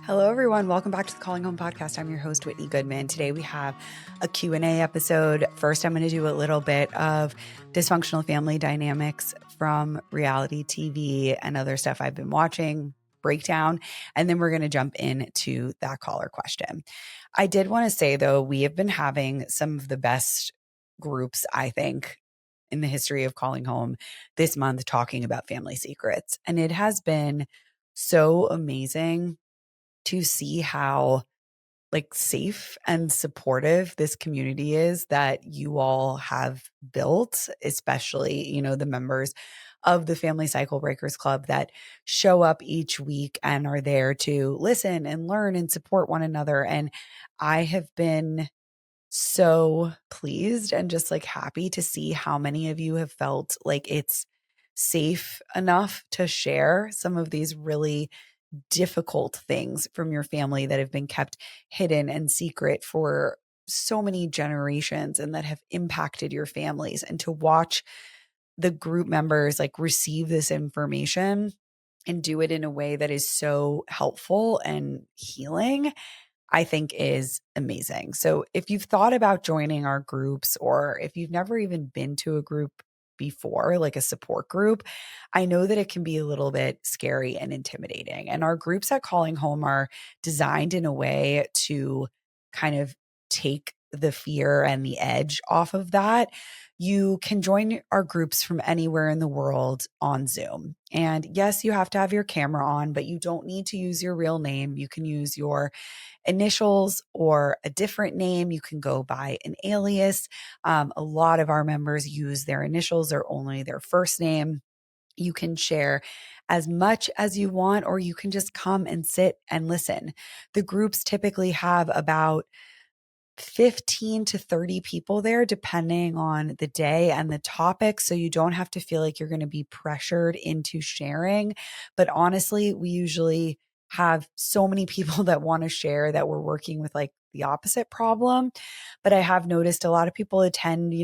Hello, everyone. Welcome back to the Calling Home podcast. I'm your host, Whitney Goodman. Today we have a Q&A episode. First, I'm going to do a little bit of dysfunctional family dynamics from reality TV and other stuff I've been watching, breakdown, and then we're going to jump into that caller question. I did want to say, though, we have been having some of the best groups, I think, in the history of Calling Home this month talking about family secrets. And it has been so amazing to see how safe and supportive this community is that you all have built, especially, the members of the Family Cyclebreakers Club that show up each week and are there to listen and learn and support one another. And I have been so pleased and just happy to see how many of you have felt like it's safe enough to share some of these really difficult things from your family that have been kept hidden and secret for so many generations and that have impacted your families. And to watch the group members receive this information and do it in a way that is so helpful and healing, I think is amazing. So if you've thought about joining our groups, or if you've never even been to a group before, like a support group, I know that it can be a little bit scary and intimidating. And our groups at Calling Home are designed in a way to kind of take the fear and the edge off of that. You can join our groups from anywhere in the world on Zoom. And yes, you have to have your camera on, but you don't need to use your real name. You can use your initials or a different name. You can go by an alias. A lot of our members use their initials or only their first name. You can share as much as you want, or you can just come and sit and listen. The groups typically have about 15 to 30 people there, depending on the day and the topic. So you don't have to feel like you're going to be pressured into sharing. But honestly, we usually have so many people that want to share that we're working with the opposite problem. But I have noticed a lot of people attend,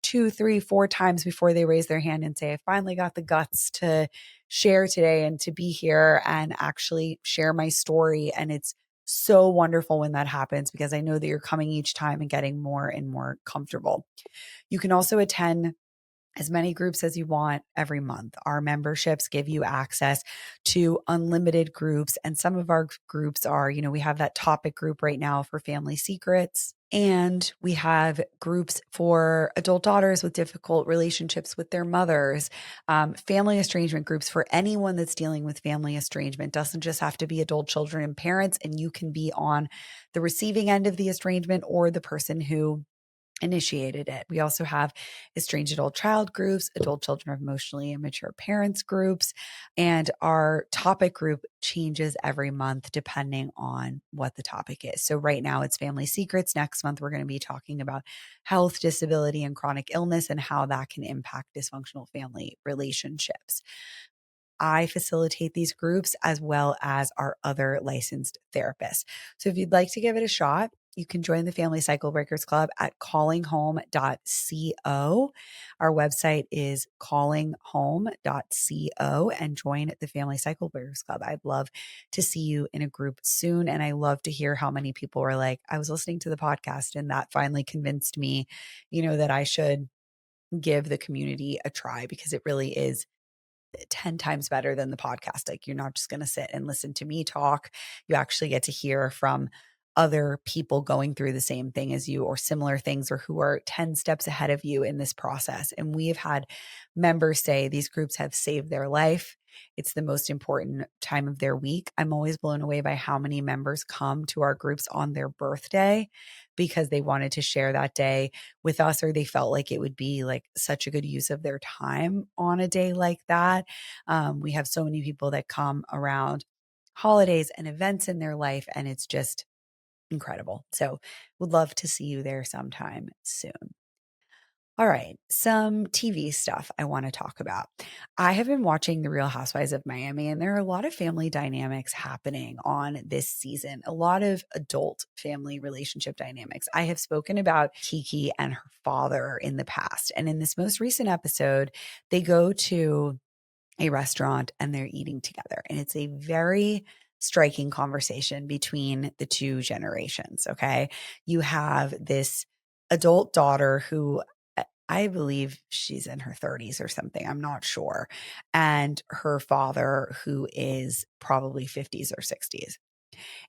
2, 3, 4 times before they raise their hand and say, I finally got the guts to share today and to be here and actually share my story. And it's so wonderful when that happens, because I know that you're coming each time and getting more and more comfortable. You can also attend as many groups as you want every month. Our memberships give you access to unlimited groups. And some of our groups are, we have that topic group right now for family secrets. And we have groups for adult daughters with difficult relationships with their mothers, family estrangement groups for anyone that's dealing with family estrangement. Doesn't just have to be adult children and parents, and you can be on the receiving end of the estrangement or the person who initiated it. We also have estranged adult child groups, adult children of emotionally immature parents groups, and our topic group changes every month depending on what the topic is. So right now it's family secrets. Next month, we're going to be talking about health, disability, and chronic illness and how that can impact dysfunctional family relationships. I facilitate these groups as well as our other licensed therapists. So if you'd like to give it a shot, you can join the Family Cyclebreakers Club at callinghome.co. Our website is callinghome.co, and join the Family Cyclebreakers Club. I'd love to see you in a group soon. And I love to hear how many people are like, I was listening to the podcast and that finally convinced me, that I should give the community a try, because it really is 10 times better than the podcast. You're not just going to sit and listen to me talk. You actually get to hear from other people going through the same thing as you or similar things, or who are 10 steps ahead of you in this process. And we have had members say these groups have saved their life. It's the most important time of their week. I'm always blown away by how many members come to our groups on their birthday because they wanted to share that day with us, or they felt like it would be such a good use of their time on a day like that. We have so many people that come around holidays and events in their life, and it's just incredible. So would love to see you there sometime soon. All right, some TV stuff I want to talk about. I have been watching The Real Housewives of Miami, and there are a lot of family dynamics happening on this season, a lot of adult family relationship dynamics. I have spoken about Kiki and her father in the past, and in this most recent episode, they go to a restaurant and they're eating together, and it's a very striking conversation between the two generations. Okay. You have this adult daughter who I believe she's in her 30s or something. I'm not sure. And her father, who is probably 50s or 60s.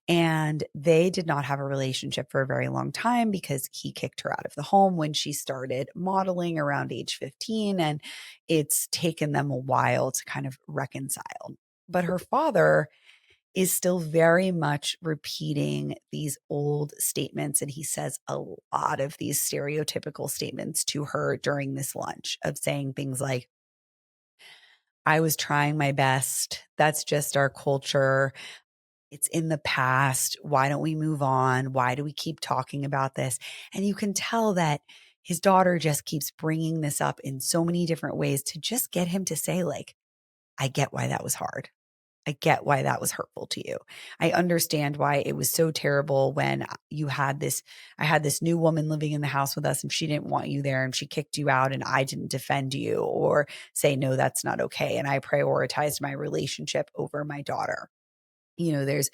And they did not have a relationship for a very long time because he kicked her out of the home when she started modeling around age 15. And it's taken them a while to kind of reconcile. But her father is still very much repeating these old statements. And he says a lot of these stereotypical statements to her during this lunch of saying things like, I was trying my best. That's just our culture. It's in the past. Why don't we move on? Why do we keep talking about this? And you can tell that his daughter just keeps bringing this up in so many different ways to just get him to say, like, I get why that was hard. I get why that was hurtful to you. I understand why it was so terrible when I had this new woman living in the house with us and she didn't want you there and she kicked you out and I didn't defend you or say, no, that's not okay. And I prioritized my relationship over my daughter. You know, there's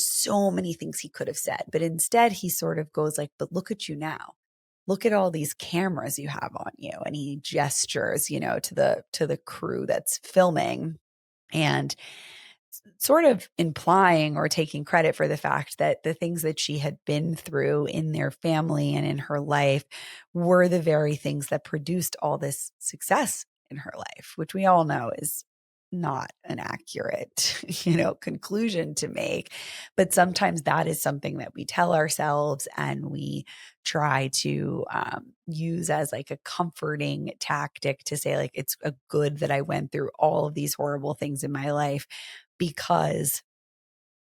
so many things he could have said, but instead he sort of goes like, but look at you now. Look at all these cameras you have on you. And he gestures, you know, to the crew that's filming and sort of implying or taking credit for the fact that the things that she had been through in their family and in her life were the very things that produced all this success in her life, which we all know is not an accurate, conclusion to make. But sometimes that is something that we tell ourselves and we try to use as like a comforting tactic to say, like, it's a good that I went through all of these horrible things in my life because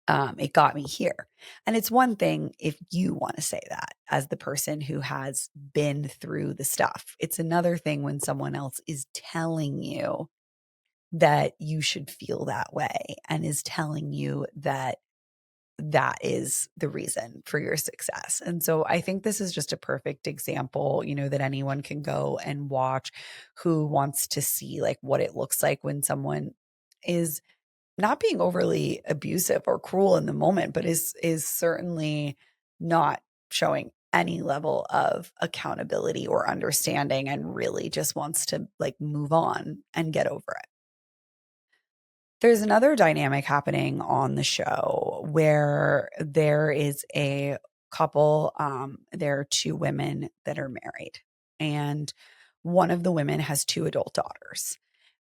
it got me here. And it's one thing if you want to say that as the person who has been through the stuff. It's another thing when someone else is telling you that you should feel that way and is telling you that that is the reason for your success. And so I think this is just a perfect example, that anyone can go and watch who wants to see like what it looks like when someone is not being overly abusive or cruel in the moment, but is certainly not showing any level of accountability or understanding and really just wants to like move on and get over it. There's another dynamic happening on the show where there is a couple, there are two women that are married, and one of the women has two adult daughters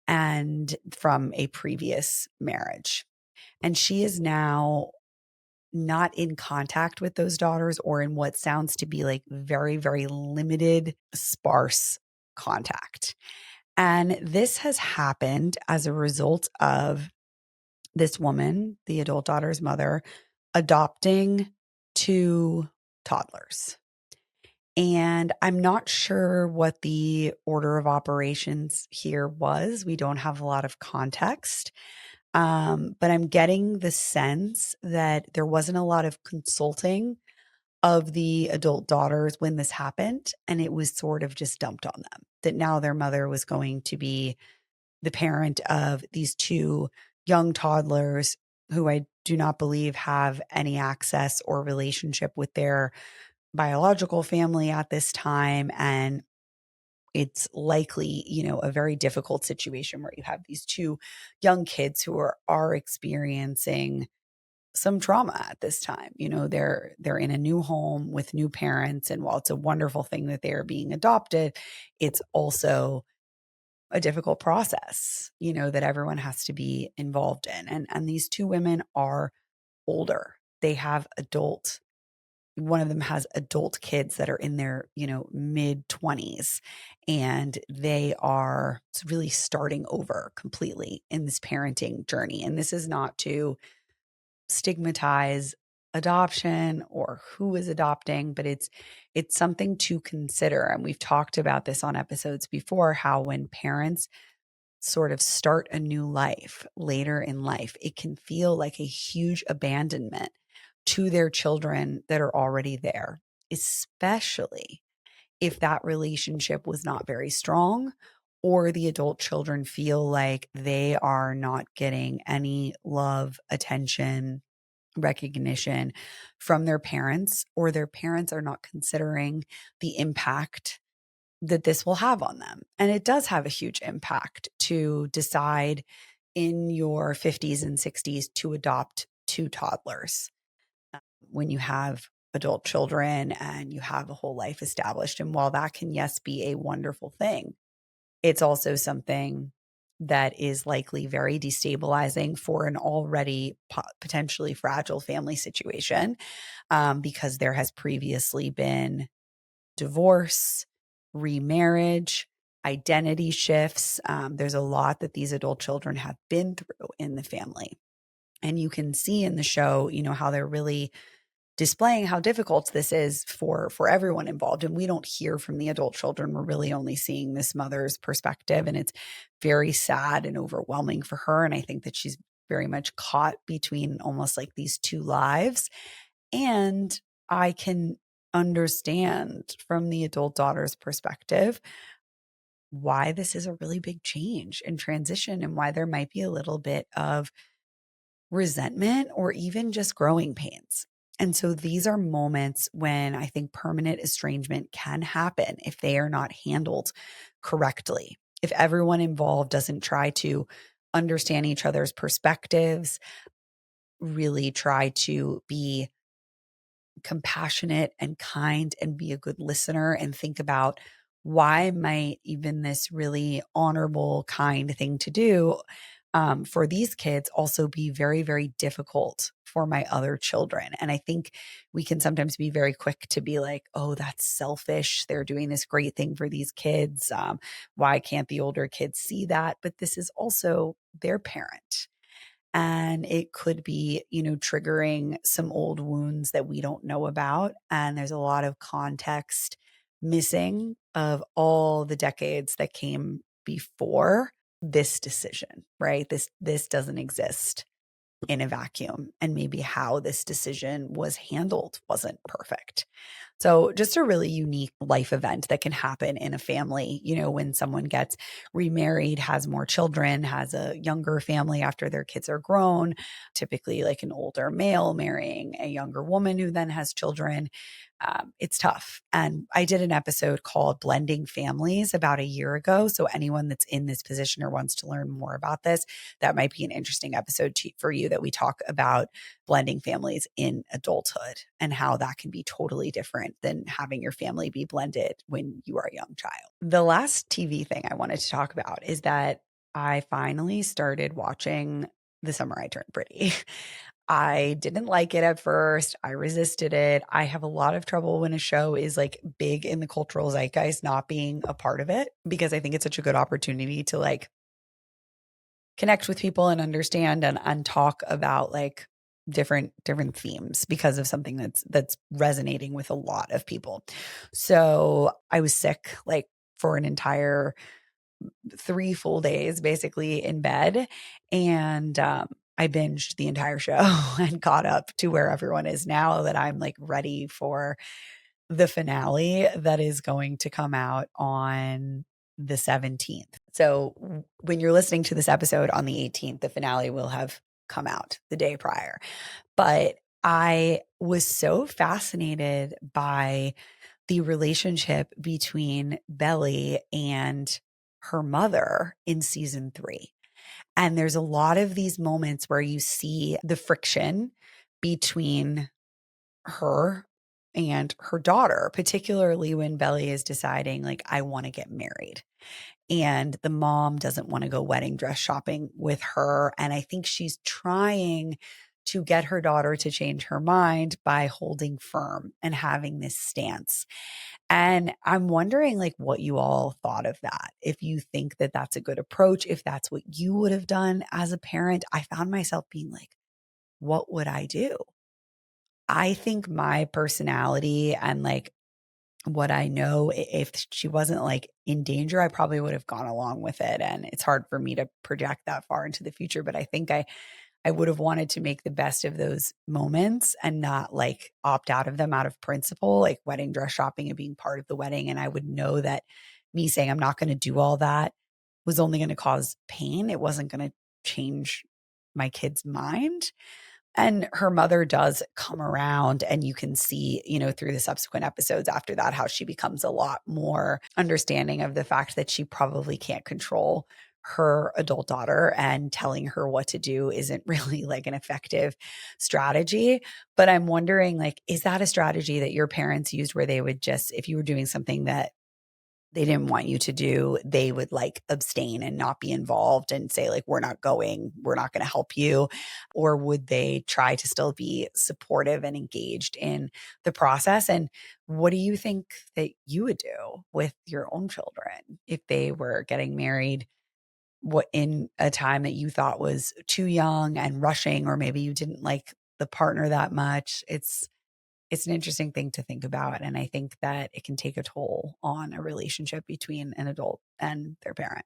and from a previous marriage. And she is now not in contact with those daughters or in what sounds to be like very, very limited, sparse contact. And this has happened as a result of this woman, the adult daughter's mother, adopting two toddlers. And I'm not sure what the order of operations here was. We don't have a lot of context. But I'm getting the sense that there wasn't a lot of consulting of the adult daughters when this happened. And it was sort of just dumped on them that now their mother was going to be the parent of these two young toddlers who I do not believe have any access or relationship with their biological family at this time. And it's likely, a very difficult situation where you have these two young kids who are experiencing some trauma at this time. They're in a new home with new parents. And while it's a wonderful thing that they are being adopted, it's also a difficult process, that everyone has to be involved in. And these two women are older. They have one of them has adult kids that are in their, mid 20s, and they are really starting over completely in this parenting journey. And this is not to stigmatize adoption or who is adopting, but it's something to consider. And we've talked about this on episodes before, how when parents sort of start a new life later in life, it can feel like a huge abandonment to their children that are already there, especially if that relationship was not very strong or the adult children feel like they are not getting any love, attention, recognition from their parents, or their parents are not considering the impact that this will have on them. And it does have a huge impact to decide in your 50s and 60s to adopt two toddlers when you have adult children and you have a whole life established. And while that can, yes, be a wonderful thing, it's also something that is likely very destabilizing for an already potentially fragile family situation, because there has previously been divorce, remarriage, identity shifts. There's a lot that these adult children have been through in the family. And you can see in the show, how they're really displaying how difficult this is for everyone involved. And we don't hear from the adult children. We're really only seeing this mother's perspective. And it's very sad and overwhelming for her. And I think that she's very much caught between almost like these two lives. And I can understand from the adult daughter's perspective why this is a really big change and transition, and why there might be a little bit of resentment or even just growing pains. And so these are moments when I think permanent estrangement can happen if they are not handled correctly. If everyone involved doesn't try to understand each other's perspectives, really try to be compassionate and kind and be a good listener and think about why might even this really honorable, kind thing to do for these kids also be very, very difficult for my other children. And I think we can sometimes be very quick to be like, oh, that's selfish. They're doing this great thing for these kids. Why can't the older kids see that? But this is also their parent. And it could be, triggering some old wounds that we don't know about. And there's a lot of context missing of all the decades that came before this decision, right? This doesn't exist in a vacuum. And maybe how this decision was handled wasn't perfect. So just a really unique life event that can happen in a family, when someone gets remarried, has more children, has a younger family after their kids are grown, typically like an older male marrying a younger woman who then has children. It's tough. And I did an episode called Blending Families about a year ago. So anyone that's in this position or wants to learn more about this, that might be an interesting episode for you, that we talk about blending families in adulthood and how that can be totally different than having your family be blended when you are a young child. The last TV thing I wanted to talk about is that I finally started watching The Summer I Turned Pretty. I didn't like it at first. I resisted it. I have a lot of trouble when a show is like big in the cultural zeitgeist not being a part of it, because I think it's such a good opportunity to like connect with people and understand and talk about like different themes because of something that's resonating with a lot of people. So I was sick like for an entire 3 full days basically in bed, and I binged the entire show and caught up to where everyone is now, that I'm like ready for the finale that is going to come out on the 17th. So when you're listening to this episode on the 18th, the finale will have come out the day prior. But I was so fascinated by the relationship between Belly and her mother in season 3. And there's a lot of these moments where you see the friction between her and her daughter, particularly when Belly is deciding, like, I want to get married. And the mom doesn't want to go wedding dress shopping with her. And I think she's trying to get her daughter to change her mind by holding firm and having this stance. And I'm wondering like what you all thought of that. If you think that that's a good approach, if that's what you would have done as a parent. I found myself being like, what would I do? I think my personality and like what I know, if she wasn't like in danger, I probably would have gone along with it. And it's hard for me to project that far into the future, but I think I would have wanted to make the best of those moments and not like opt out of them out of principle, like wedding dress shopping and being part of the wedding. And I would know that me saying I'm not going to do all that was only going to cause pain. It wasn't going to change my kid's mind. And her mother does come around, and you can see, through the subsequent episodes after that, how she becomes a lot more understanding of the fact that she probably can't control her adult daughter, and telling her what to do isn't really like an effective strategy. But I'm wondering, like, is that a strategy that your parents used where they would just, if you were doing something that they didn't want you to do, they would like abstain and not be involved and say like, we're not going to help you? Or would they try to still be supportive and engaged in the process? And what do you think that you would do with your own children if they were getting married, what, in a time that you thought was too young and rushing, or maybe you didn't like the partner that much? It's an interesting thing to think about. And I think that it can take a toll on a relationship between an adult and their parent.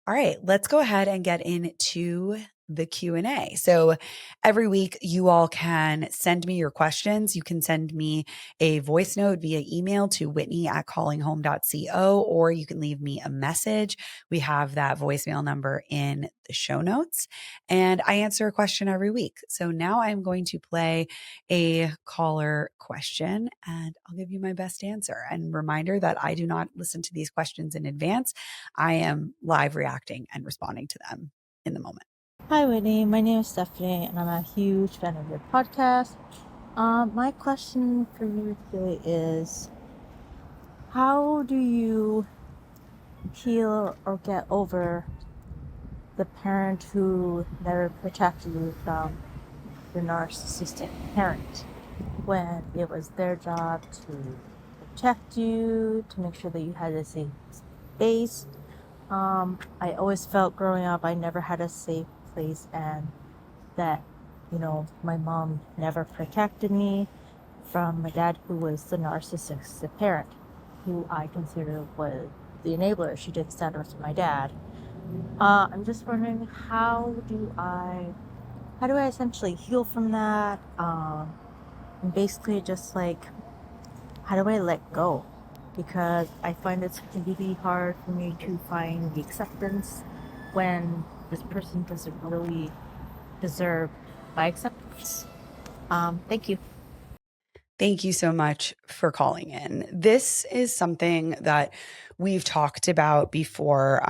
All right, let's go ahead and get into the Q&A. So every week you all can send me your questions. You can send me a voice note via email to whitney@callinghome.co, or you can leave me a message. We have that voicemail number in the show notes, and I answer a question every week. So now I'm going to play a caller question, and I'll give you my best answer. And reminder that I do not listen to these questions in advance. I am live reacting and responding to them in the moment. Hi, Whitney. My name is Stephanie, and I'm a huge fan of your podcast. My question for you today is, how do you heal or get over the parent who never protected you from your narcissistic parent, when it was their job to protect you, to make sure that you had a safe space? I always felt growing up I never had a safe place, and that, my mom never protected me from my dad, who was the narcissistic parent, who I consider was the enabler. She didn't stand up to my dad. I'm just wondering, how do I essentially heal from that? And basically just like, how do I let go? Because I find it's really hard for me to find the acceptance when this person doesn't really deserve my acceptance. Thank you. Thank you so much for calling in. This is something that we've talked about before,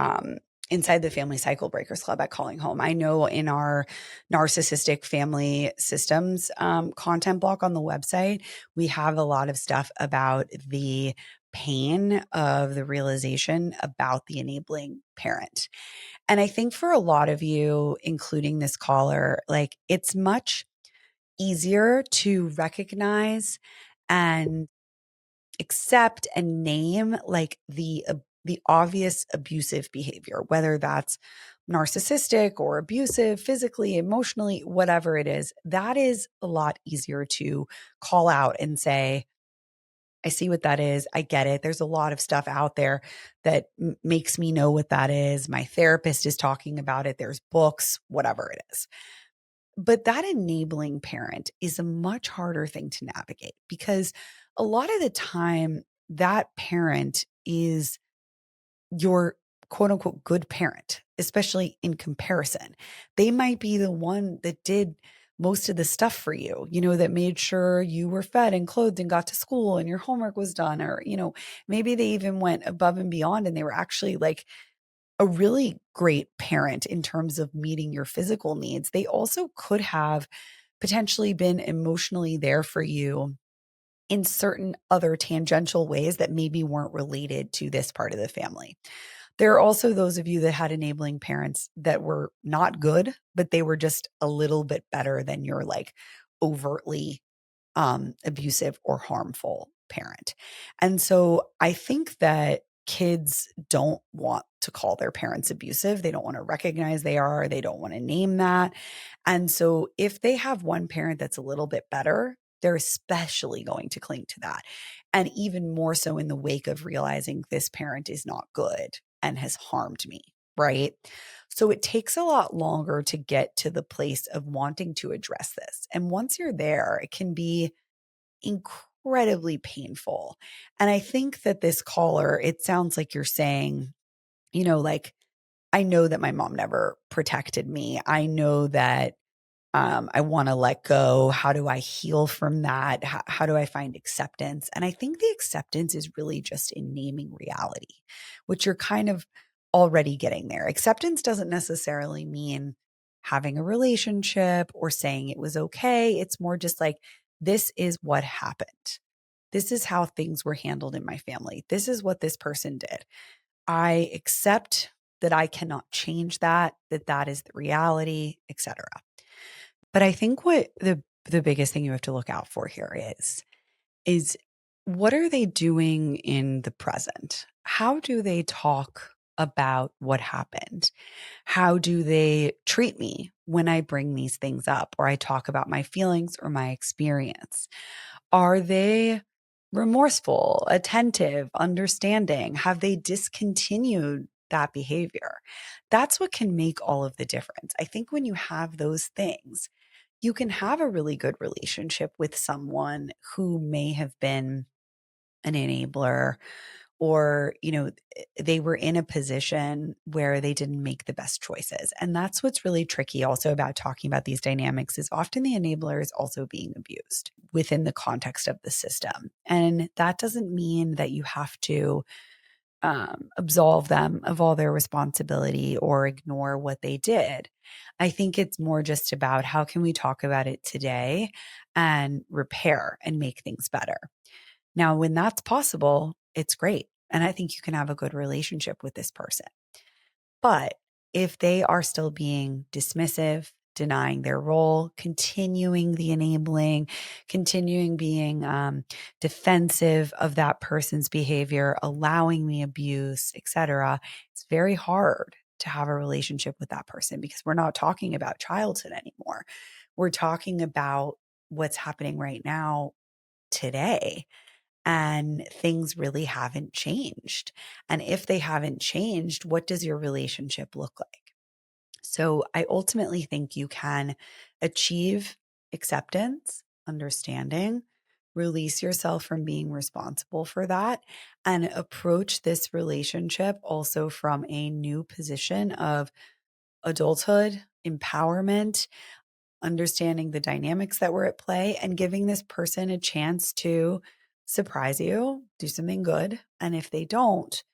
inside the Family Cyclebreakers Club at Calling Home. I know in our narcissistic family systems content block on the website, we have a lot of stuff about the pain of the realization about the enabling parent. And I think for a lot of you, including this caller, like, it's much easier to recognize and accept and name like the obvious abusive behavior, whether that's narcissistic or abusive, physically, emotionally, whatever it is. That is a lot easier to call out and say, I see what that is. I get it. There's a lot of stuff out there that makes me know what that is. My therapist is talking about it. There's books, whatever it is. But that enabling parent is a much harder thing to navigate, because a lot of the time that parent is your quote unquote good parent, especially in comparison. They might be the one that did most of the stuff for you, that made sure you were fed and clothed and got to school and your homework was done. Or, maybe they even went above and beyond and they were actually like a really great parent in terms of meeting your physical needs. They also could have potentially been emotionally there for you in certain other tangential ways that maybe weren't related to this part of the family. There are also those of you that had enabling parents that were not good, but they were just a little bit better than your like overtly abusive or harmful parent. And so I think that kids don't want to call their parents abusive. They don't want to recognize they are. They don't want to name that. And so if they have one parent that's a little bit better, they're especially going to cling to that. And even more so in the wake of realizing this parent is not good and has harmed me, right? So it takes a lot longer to get to the place of wanting to address this. And once you're there, it can be incredibly painful. And I think that this caller, it sounds like you're saying, like I know that my mom never protected me. I know that I want to let go. How do I heal from that? How do I find acceptance? And I think the acceptance is really just in naming reality, which you're kind of already getting there. Acceptance doesn't necessarily mean having a relationship or saying it was okay. It's more just like, this is what happened. This is how things were handled in my family. This is what this person did. I accept that I cannot change that is the reality, etc. But I think what the biggest thing you have to look out for here is what are they doing in the present? How do they talk about what happened? How do they treat me when I bring these things up or I talk about my feelings or my experience? Are they remorseful, attentive, understanding? Have they discontinued that behavior? That's what can make all of the difference. I think when you have those things, you can have a really good relationship with someone who may have been an enabler or, they were in a position where they didn't make the best choices. And that's what's really tricky also about talking about these dynamics is often the enabler is also being abused within the context of the system. And that doesn't mean that you have to absolve them of all their responsibility or ignore what they did. I think it's more just about how can we talk about it today and repair and make things better. Now, when that's possible, it's great. And I think you can have a good relationship with this person. But if they are still being dismissive, denying their role, continuing the enabling, continuing being defensive of that person's behavior, allowing the abuse, etc., it's very hard to have a relationship with that person because we're not talking about childhood anymore. We're talking about what's happening right now today. And things really haven't changed. And if they haven't changed, what does your relationship look like? So I ultimately think you can achieve acceptance, understanding, release yourself from being responsible for that, and approach this relationship also from a new position of adulthood, empowerment, understanding the dynamics that were at play, and giving this person a chance to surprise you, do something good. And if they don't,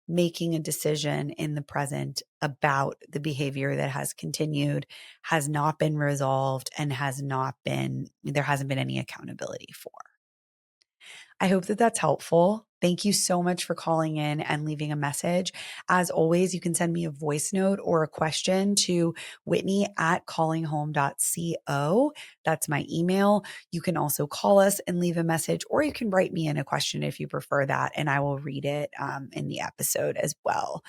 making a decision in the present about the behavior that has continued, has not been resolved, and there hasn't been any accountability for. I hope that that's helpful. Thank you so much for calling in and leaving a message. As always, you can send me a voice note or a question to whitney@callinghome.co. That's my email. You can also call us and leave a message, or you can write me in a question if you prefer that, and I will read it in the episode as well.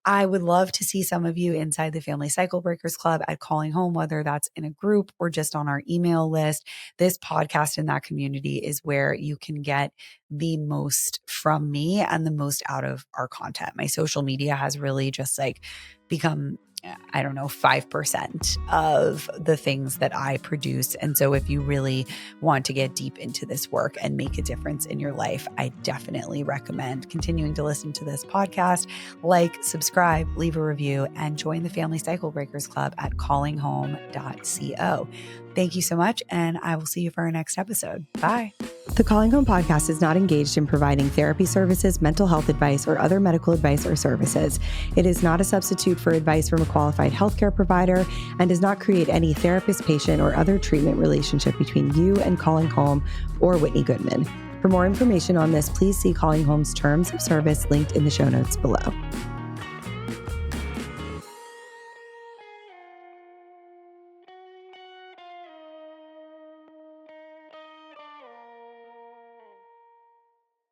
I would love to see some of you inside the Family Cyclebreakers Club at Calling Home, whether that's in a group or just on our email list. This podcast in that community is where you can get the most from me and the most out of our content. My social media has really just become 5% of the things that I produce. And so if you really want to get deep into this work and make a difference in your life, I definitely recommend continuing to listen to this podcast, subscribe, leave a review, and join the Family Cyclebreakers Club at callinghome.co. Thank you so much, and I will see you for our next episode. Bye. The Calling Home podcast is not engaged in providing therapy services, mental health advice, or other medical advice or services. It is not a substitute for advice from a qualified healthcare provider and does not create any therapist, patient, or other treatment relationship between you and Calling Home or Whitney Goodman. For more information on this, please see Calling Home's terms of service linked in the show notes below.